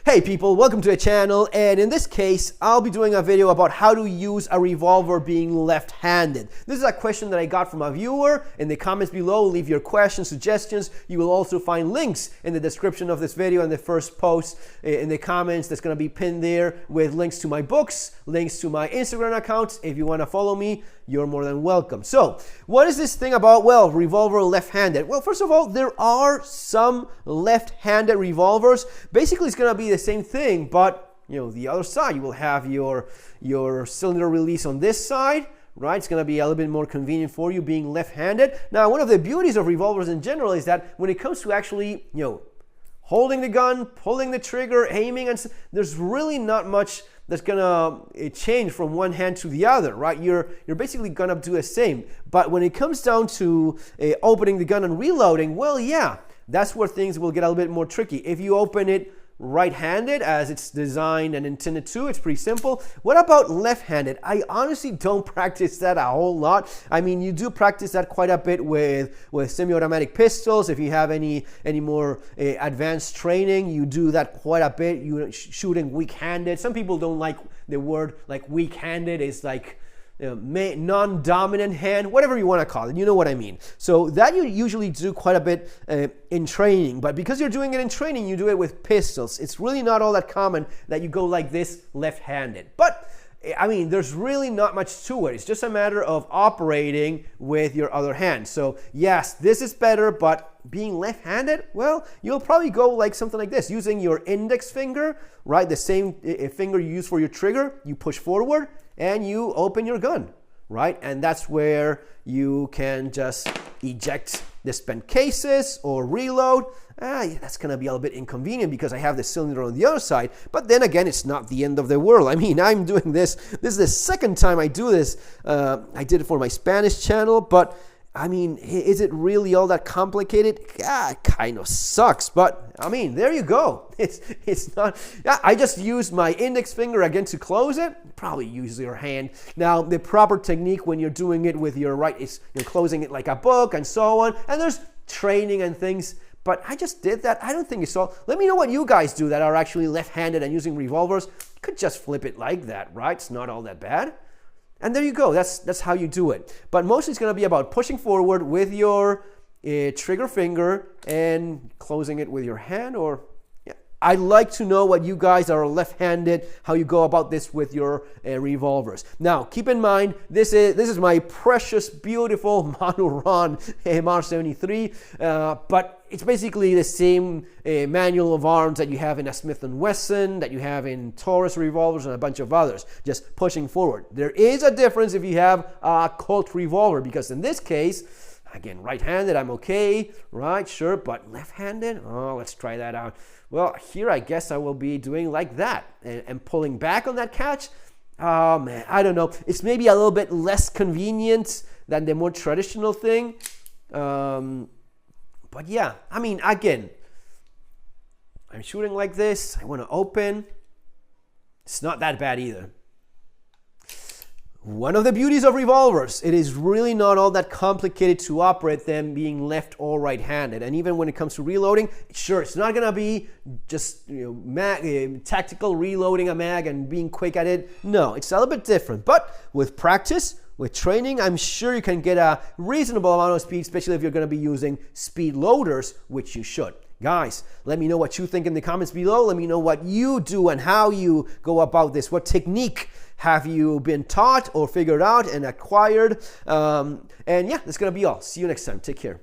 Hey people, welcome to the channel, and in this case I'll be doing a video about how to use a revolver being left-handed. This is a question that I got from a viewer. In the comments below, leave your questions, suggestions. You will also find links in the description of this video and the first post in the comments that's going to be pinned there with links to my books, links to my Instagram accounts. If you want to follow me, you're more than welcome. So what is this thing about, well, revolver left-handed? Well, first of all, there are some left-handed revolvers. Basically, it's going to be the same thing, but the other side, you will have your cylinder release on this side, right? It's going to be a little bit more convenient for you being left-handed. Now, one of the beauties of revolvers in general is that when it comes to actually, holding the gun, pulling the trigger, aiming, and there's really not much that's gonna change from one hand to the other, right? You're basically gonna do the same. But when it comes down to opening the gun and reloading, well, yeah, that's where things will get a little bit more tricky. If you open it right-handed, as it's designed and intended to, it's pretty simple. What about left-handed? I honestly don't practice that a whole lot. I mean, you do practice that quite a bit with semi-automatic pistols. If you have any more advanced training, you do that quite a bit. You shooting weak-handed. Some people don't like the word like weak-handed. It's like non-dominant hand, whatever you want to call it, you know what I mean. So that you usually do quite a bit in training, but because you're doing it in training, you do it with pistols. It's really not all that common that you go like this left-handed. But I mean, there's really not much to it. It's just a matter of operating with your other hand. So yes, this is better, but being left-handed, well, you'll probably go like something like this, using your index finger, right? The same finger you use for your trigger, you push forward and you open your gun, right? And that's where you can just eject the spent cases or reload. Yeah, that's gonna be a little bit inconvenient because I have the cylinder on the other side, but then again, it's not the end of the world. I mean, I'm doing this is the second time I do this. I did it for my Spanish channel, but I mean, is it really all that complicated? Yeah, it kind of sucks, but I mean, there you go. It's not. Yeah, I just used my index finger again to close it. Probably use your hand. Now, the proper technique when you're doing it with your right is you're closing it like a book and so on. And there's training and things. But I just did that. I don't think it's all. Let me know what you guys do that are actually left-handed and using revolvers. You could just flip it like that, right? It's not all that bad. And there you go. That's how you do it. But mostly it's going to be about pushing forward with your trigger finger and closing it with your hand. Or yeah. I'd like to know what you guys are left-handed, how you go about this with your revolvers. Now, keep in mind, this is my precious, beautiful Monoron MR73, but it's basically the same manual of arms that you have in a Smith & Wesson, that you have in Taurus revolvers and a bunch of others, just pushing forward. There is a difference if you have a Colt revolver, because in this case, again, right-handed, I'm okay, right, sure, but left-handed, oh, let's try that out. Well, here I guess I will be doing like that and pulling back on that catch. Oh man, I don't know. It's maybe a little bit less convenient than the more traditional thing. But yeah, I mean, again, I'm shooting like this. I want to open. It's not that bad either. One of the beauties of revolvers, it is really not all that complicated to operate them being left or right-handed. And even when it comes to reloading, sure, it's not going to be just tactical reloading a mag and being quick at it. No, it's a little bit different. But with practice, with training, I'm sure you can get a reasonable amount of speed, especially if you're going to be using speed loaders, which you should. Guys, let me know what you think in the comments below. Let me know what you do and how you go about this. What technique have you been taught or figured out and acquired? And yeah, that's going to be all. See you next time. Take care.